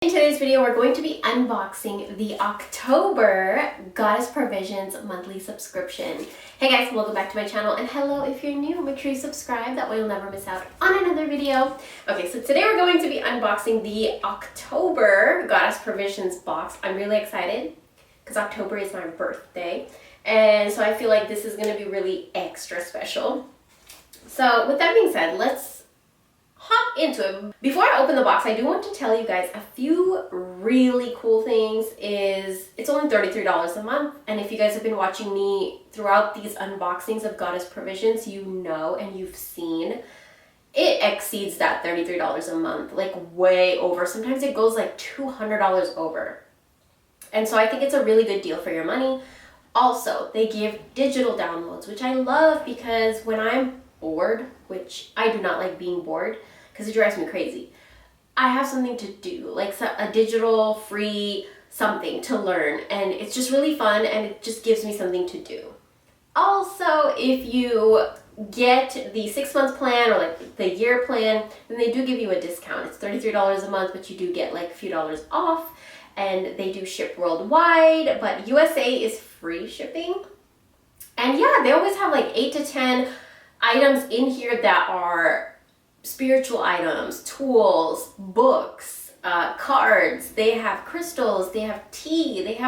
In today's video, we're going to be unboxing the October Goddess Provisions monthly subscription. Hey guys, welcome back to my channel, and hello if you're new, make sure you subscribe, that way you'll never miss out on another video. Okay, so today we're going to be unboxing the October Goddess Provisions box. I'm really excited because October is my birthday, and so I feel like this is going to be really extra special. So with that being said, let's hop into it. Before I open the box, I do want to tell you guys a few really cool things. It's only $33 a month, and if you guys have been watching me throughout these unboxings of Goddess Provisions, you know and you've seen it exceeds that $33 a month, like way over. Sometimes it goes like $200 over. And so I think it's a really good deal for your money. Also, they give digital downloads, which I love because when I'm bored, which I do not like being bored because it drives me crazy, I have something to do, like a digital free something to learn, and it's just really fun and it just gives me something to do. Also, if you get the 6-month plan or like the year plan, then they do give you a discount. It's $33 a month, but you do get like a few dollars off, and they do ship worldwide, but USA is free shipping. And yeah, they always have like 8 to 10 items in here that are spiritual items, tools, books, cards. They have crystals, they have tea,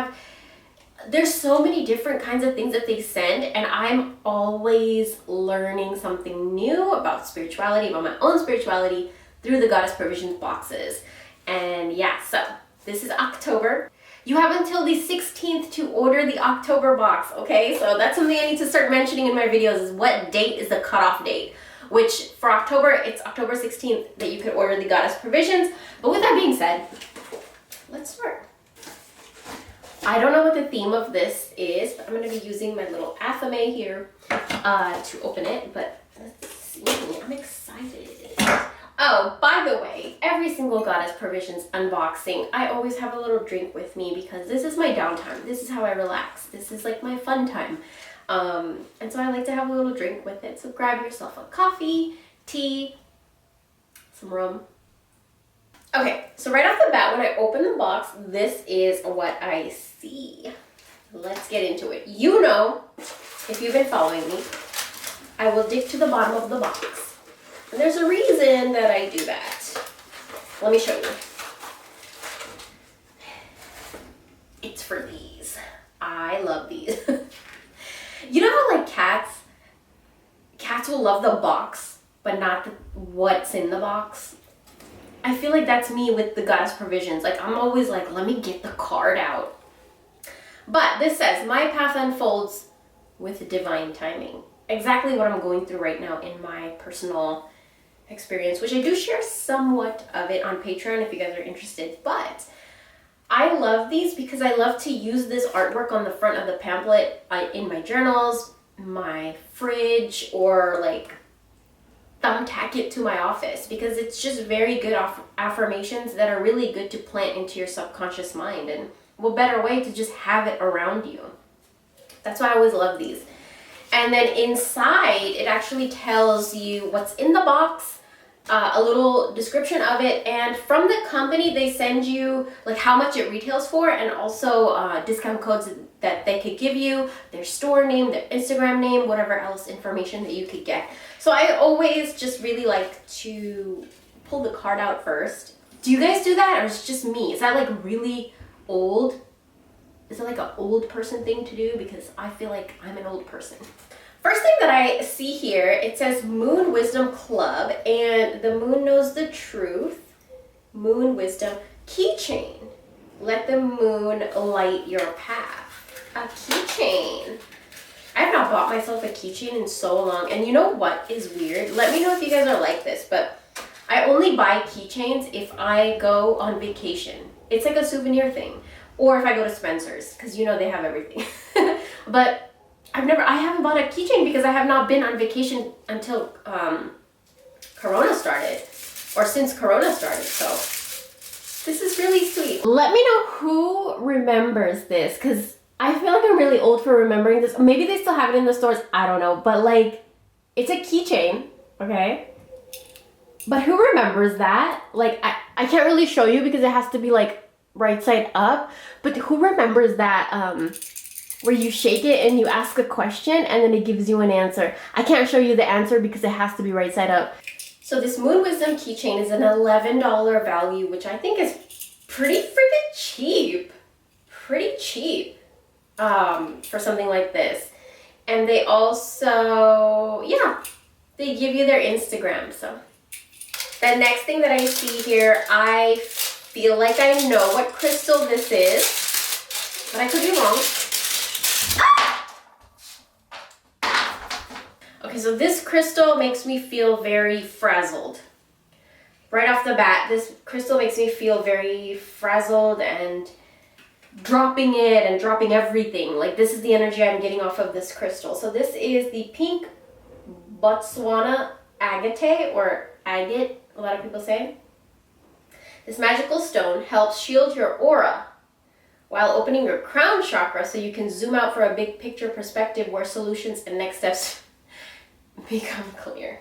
there's so many different kinds of things that they send, and I'm always learning something new about spirituality, about my own spirituality through the Goddess Provisions boxes. And yeah, so this is October. You have until the 16th to order the October box, okay? So that's something I need to start mentioning in my videos, is what date is the cutoff date. Which for October, it's October 16th that you could order the Goddess Provisions. But with that being said, let's start. I don't know what the theme of this is, but I'm going to be using my little athame here to open it. But let's see, I'm excited. Oh, by the way, every single Goddess Provisions unboxing, I always have a little drink with me because this is my downtime. This is how I relax. This is like my fun time. And so I like to have a little drink with it. So grab yourself a coffee, tea, some rum. Okay, so right off the bat, when I open the box, this is what I see. Let's get into it. You know, if you've been following me, I will dig to the bottom of the box. And there's a reason that I do that. Let me show you. It's for these. I love these. You know how like cats will love the box, but not what's in the box? I feel like that's me with the Goddess Provisions. Like I'm always like, let me get the card out. But this says, my path unfolds with divine timing. Exactly what I'm going through right now in my personal experience, which I do share somewhat of it on Patreon if you guys are interested. But I love these because I love to use this artwork on the front of the pamphlet in my journals, my fridge, or like thumbtack it to my office, because it's just very good affirmations that are really good to plant into your subconscious mind. And what better way to just have it around you? That's why I always love these. And then inside, it actually tells you what's in the box, a little description of it, and from the company they send you like how much it retails for, and also discount codes that they could give you, their store name, their Instagram name, whatever else information that you could get. So I always just really like to pull the card out first. Do you guys do that, or is it just me? Is that like really old? Is it like an old person thing to do? Because I feel like I'm an old person. First thing that I see here, it says Moon Wisdom Club, and the moon knows the truth. Moon Wisdom keychain. Let the moon light your path. A keychain. I have not bought myself a keychain in so long. And you know what is weird? Let me know if you guys are like this, but I only buy keychains if I go on vacation. It's like a souvenir thing. Or if I go to Spencer's, because you know they have everything. But I haven't bought a keychain because I have not been on vacation until Corona started, or since Corona started, so this is really sweet. Let me know who remembers this, because I feel like I'm really old for remembering this. Maybe they still have it in the stores, I don't know, but like, it's a keychain, okay? But who remembers that? Like, I can't really show you because it has to be like right side up, but who remembers that where you shake it and you ask a question and then it gives you an answer? I can't show you the answer because it has to be right side up. So this Moon Wisdom keychain is an $11 value, which I think is pretty freaking cheap. Pretty cheap for something like this. And they also, yeah, they give you their Instagram. So the next thing that I see here, I feel like I know what crystal this is, but I could be wrong. Okay, so this crystal makes me feel very frazzled. Right off the bat, this crystal makes me feel very frazzled and dropping it and dropping everything. Like, this is the energy I'm getting off of this crystal. So this is the pink Botswana agate, or agate, a lot of people say. This magical stone helps shield your aura while opening your crown chakra so you can zoom out for a big picture perspective where solutions and next steps become clear.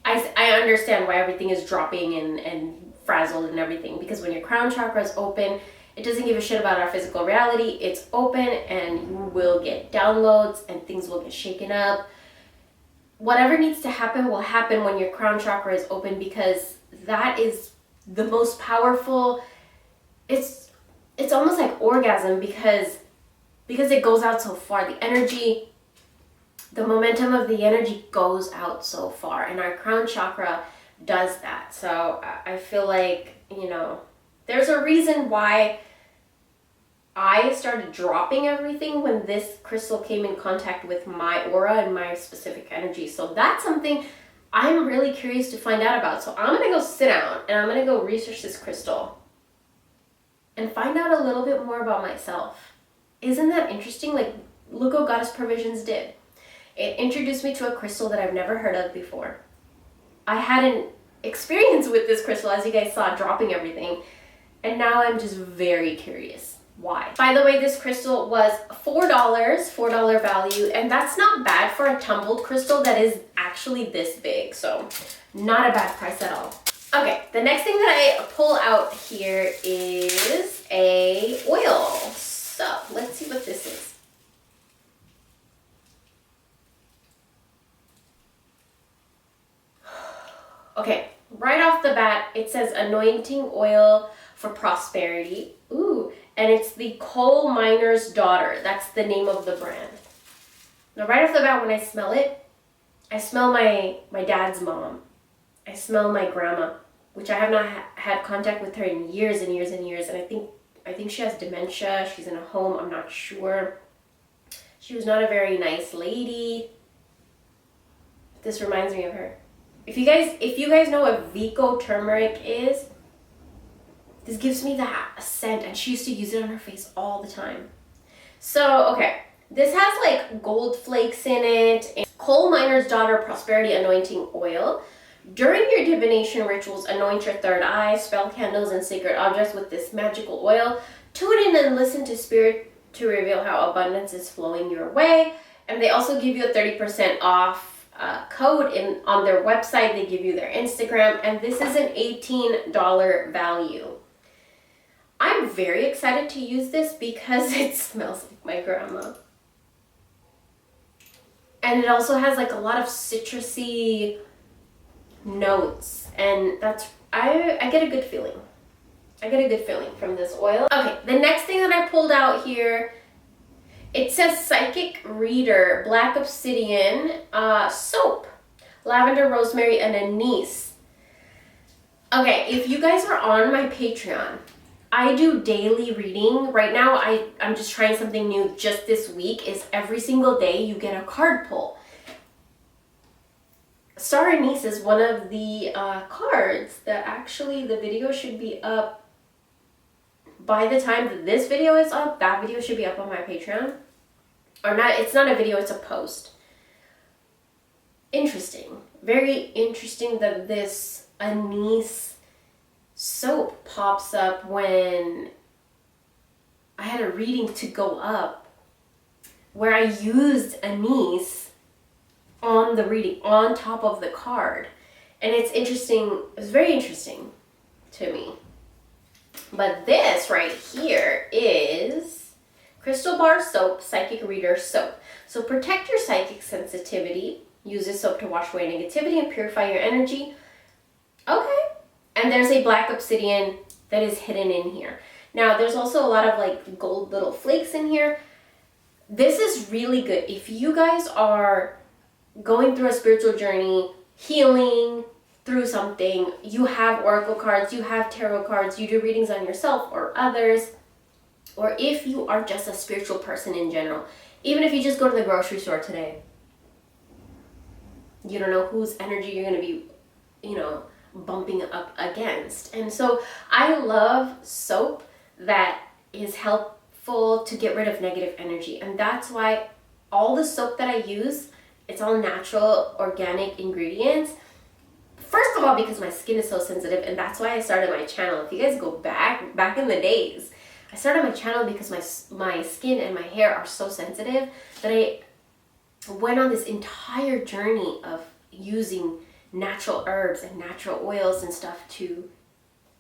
I understand why everything is dropping and frazzled and everything, because when your crown chakra is open, it doesn't give a shit about our physical reality. It's open and you will get downloads and things will get shaken up. Whatever needs to happen will happen when your crown chakra is open, because that is the most powerful. It's almost like orgasm because it goes out so far. The energy, the momentum of the energy goes out so far, and our crown chakra does that. So I feel like, you know, there's a reason why I started dropping everything when this crystal came in contact with my aura and my specific energy. So that's something I'm really curious to find out about. So I'm going to go sit down and I'm going to go research this crystal and find out a little bit more about myself. Isn't that interesting? Like, look what Goddess Provisions did. It introduced me to a crystal that I've never heard of before. I had an experience with this crystal, as you guys saw, dropping everything. And now I'm just very curious. Why? By the way, this crystal was $4 value, and that's not bad for a tumbled crystal that is actually this big. So not a bad price at all. Okay, the next thing that I pull out here is a oil. So let's see what this is. Okay, right off the bat, it says anointing oil for prosperity. Ooh, and it's the Coal Miner's Daughter. That's the name of the brand. Now, right off the bat, when I smell it, I smell my dad's mom. I smell my grandma, which I have not had contact with her in years and years and years. And I think she has dementia. She's in a home. I'm not sure. She was not a very nice lady. This reminds me of her. If you guys know what Vico turmeric is, this gives me that scent, and she used to use it on her face all the time. So, okay, this has like gold flakes in it. And Coal Miner's Daughter Prosperity Anointing Oil. During your divination rituals, anoint your third eye, spell candles, and sacred objects with this magical oil. Tune in and listen to Spirit to reveal how abundance is flowing your way. And they also give you a 30% off code on their website. They give you their Instagram, and this is an $18 value. I'm very excited to use this because it smells like my grandma. And it also has like a lot of citrusy notes, and that's, I get a good feeling. I get a good feeling from this oil. Okay, the next thing that I pulled out here, it says Psychic Reader, Black Obsidian, Soap, Lavender, Rosemary, and Anise. Okay, if you guys are on my Patreon, I do daily reading. Right now, I'm just trying something new just this week, is every single day you get a card pull. Star Anise is one of the cards that actually the video should be up. By the time that this video is up, that video should be up on my Patreon. Or not, it's not a video, it's a post. Interesting. Very interesting that this anise soap pops up when I had a reading to go up where I used anise on the reading, on top of the card. And it's interesting, it's very interesting to me. But this right here is Crystal Bar Soap, Psychic Reader Soap. So protect your psychic sensitivity. Use this soap to wash away negativity and purify your energy. Okay. And there's a black obsidian that is hidden in here. Now, there's also a lot of like gold little flakes in here. This is really good. If you guys are going through a spiritual journey, healing through something, you have oracle cards, you have tarot cards, you do readings on yourself or others, or if you are just a spiritual person in general, even if you just go to the grocery store today, you don't know whose energy you're going to be, you know, bumping up against. And so I love soap that is helpful to get rid of negative energy. And that's why all the soap that I use, it's all natural, organic ingredients. First of all, because my skin is so sensitive, and that's why I started my channel. If you guys go back in the days, I started my channel because my skin and my hair are so sensitive that I went on this entire journey of using natural herbs and natural oils and stuff to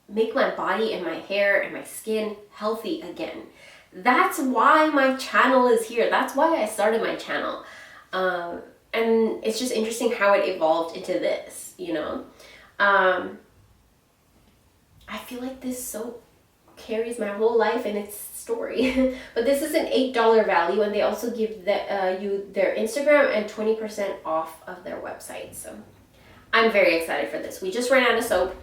make my body and my hair and my skin healthy again. That's why my channel is here. That's why I started my channel. And it's just interesting how it evolved into this, you know. I feel like this soap carries my whole life and its story. But this is an $8 value, and they also give you their Instagram and 20% off of their website. So I'm very excited for this. We just ran out of soap.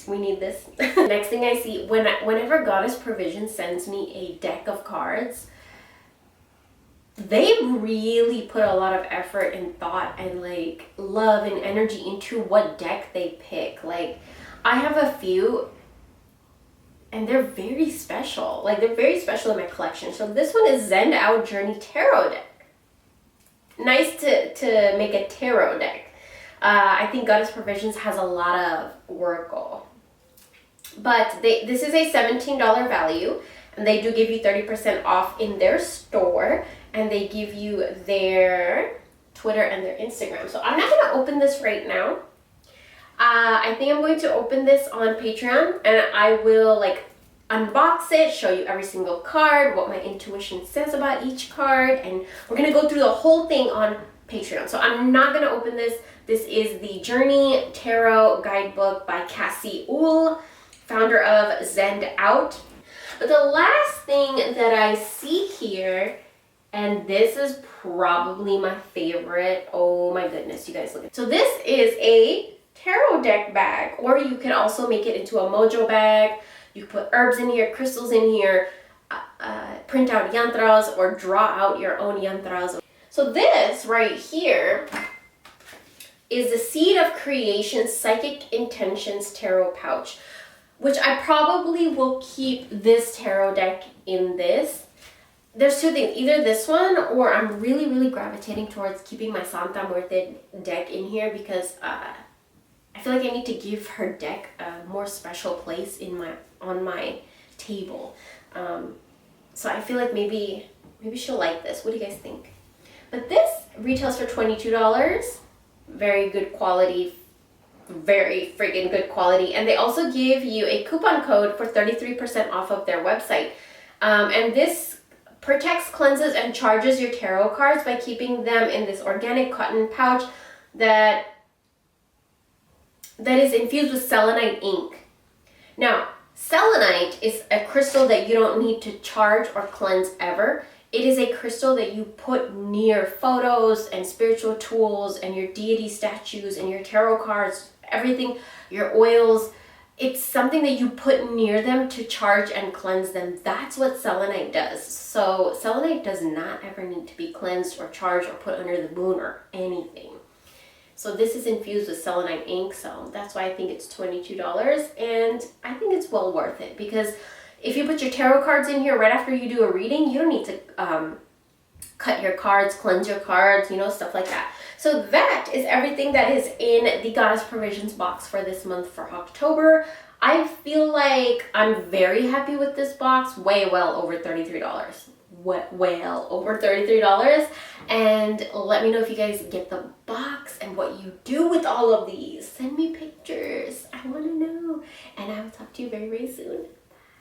We need this. Next thing I see, whenever Goddess Provision sends me a deck of cards, they really put a lot of effort and thought and like love and energy into what deck they pick. Like, I have a few and they're very special. Like, they're very special in my collection. So this one is Zen Out Journey Tarot deck. Nice to make a tarot deck. I think Goddess Provisions has a lot of oracle. But this is a $17 value, and they do give you 30% off in their store, and they give you their Twitter and their Instagram. So I'm not going to open this right now. I think I'm going to open this on Patreon, and I will like unbox it, show you every single card, what my intuition says about each card, and we're going to go through the whole thing on Patreon. So I'm not going to open this. This is the Journey Tarot Guidebook by Cassie Uhl, founder of Zen Out. But the last thing that I see here, and this is probably my favorite. Oh my goodness, you guys look at it. So this is a tarot deck bag, or you can also make it into a mojo bag. You can put herbs in here, crystals in here, print out yantras, or draw out your own yantras. So this right here is the Seed of Creation Psychic Intentions Tarot Pouch, which I probably will keep this tarot deck in this. There's two things, either this one, or I'm really gravitating towards keeping my Santa Muerte deck in here, because I feel like I need to give her deck a more special place on my table. So I feel like maybe she'll like this. What do you guys think? But this retails for $22. Very good quality, very freaking good quality. And they also give you a coupon code for 33% off of their website. And this protects, cleanses, and charges your tarot cards by keeping them in this organic cotton pouch that is infused with selenite ink. Now, selenite is a crystal that you don't need to charge or cleanse ever. It is a crystal that you put near photos and spiritual tools and your deity statues and your tarot cards, everything, your oils. It's something that you put near them to charge and cleanse them. That's what selenite does. So selenite does not ever need to be cleansed or charged or put under the moon or anything. So this is infused with selenite ink, so that's why I think it's $22, and I think it's well worth it, because if you put your tarot cards in here right after you do a reading, you don't need to cut your cards, cleanse your cards, you know, stuff like that. So that is everything that is in the Goddess Provisions box for this month for October. I feel like I'm very happy with this box, way well over $33. whale, over $33. And let me know if you guys get the box and what you do with all of these. Send me pictures. I want to know. And I will talk to you very, very soon.